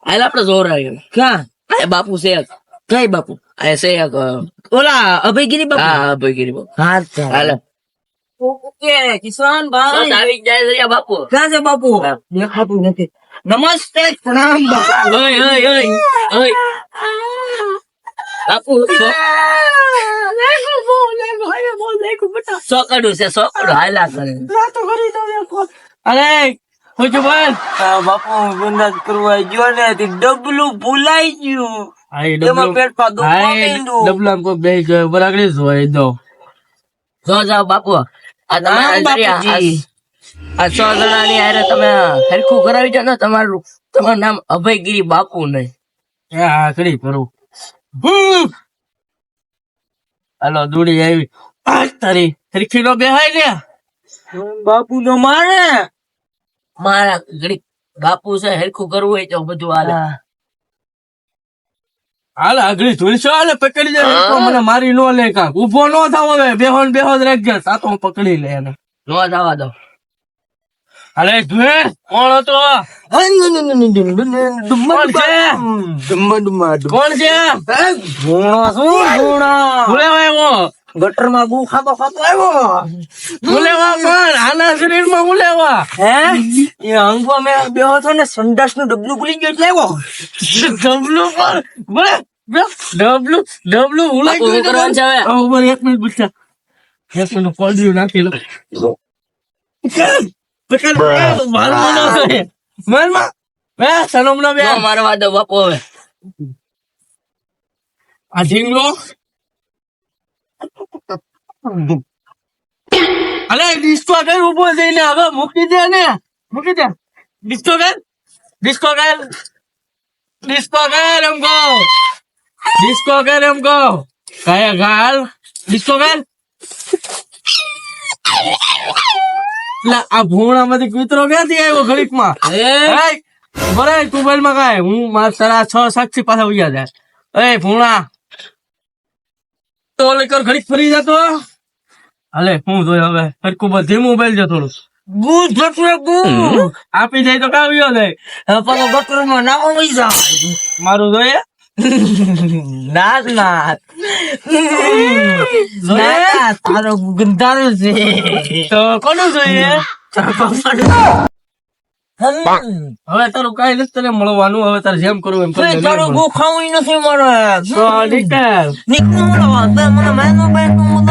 હાલ આપડે જોર આવ્યો ક્યાં આ બાપુ છે એક. કઈ બાપુ આ છે એક ઓલા અભયગીરી બાપુ હા અભયગીરી બાપુ હા હાલ ઓકે કિશન ભાઈ આવી જાય છે બાપુ ક્યાં છે બાપુ હા. દેખાતું નથી નમસ્તે પ્રણામ બાપુ ઓય ઓય ઓય ઓય બાપુ સોકડું છે સોકડું હાલા કરે અરે હું છું બોલ બાપુ બંદાજ કરવા ગયો ને તે ડબલું ભૂલાઈ ગયું એમાં પેટ પા દુખવા માંડ્યું ડબલા કોઈ બે ગયો બરાગડી જોઈ દો જો જાઓ બાપુ આ નામ તમારે બાપુજી. આ 100 જણાની હારે તમે હરખું કરાવી દો ને તમારું નામ અભયગીરી બાપુ નહીં હા કરી કરું હાલો દોડી આવી આ તારી હરખી નો બેહાય ને બાપુ નો મારે મારા ઘડીક બાપુ છે હરખું કરવું હોય તો બધું હાલે હાલ આગળ ધૂળશો હાલે પકડી જાય તો મને મારી નો લે કાક ઉભો નો થાવ હવે બેહો ને બેહો જ રાખજે સાતો હું પકડી લે એને નો જવા દો હાલે ધુએ કોણ હતો કોણ છે કોણ છે ભૂલે આવ્યો ગટર માં ગુ ખાતો ખાતો આવ્યો ભૂલેવા કોણ આના શરીર માં ભૂલેવા હે એ અંગો મેં બેહો છો ને સંડાસ નું ડબલું ભૂલી ગયો એટલે આવ્યો ડબલું પર ડબલું ભૂલાઈ બાપુ, શું કરવાનું છે હવે? ઉપર 1 મિનિટ પૂછતા 1 મિનિટ કોલ દીધું નાખી લો મારવા નો છે મારમાં બે સનમ નો બે નો મારવા દો બાપુ હવે આ ઢીંગલો અલે ડિસ્કો કઈ ઉભો થઈને હવે મૂકી દે ને મૂકી દે ડિસ્કો કર એમકો ડિસ્કો કર એમકો કયા ગાલ ડિસ્કો કર લા આ ભૂણા માંથી કૂતરો ક્યાંથી આવ્યો ઘડીક માં બરાબર તું બોલ માં કાય હું મારા સારા 6 સાક્ષી પાછા ઉયા જાય એ ભૂણા તો લેકર ઘડીક ફરી જતો હાલે હું જોઈ હવે સરખું બધી મોબાઈલ છે થોડું ગુ જટલે ગુ આપી જાય તો કાવ્યો નહીં પાછો ગટર માં ના આવી જાય મારું જોઈએ નાથ નાથ નાથ તારો ગંધારો છે તો કોનું જોઈએ હવે તારું કઈ નથી તને મળવાનું હવે તારે જેમ કરવું એમ કરજે. તારો ગુ ખાવું નથી મારે તો નીકળ. નીકળો મને મેનો બેનો મને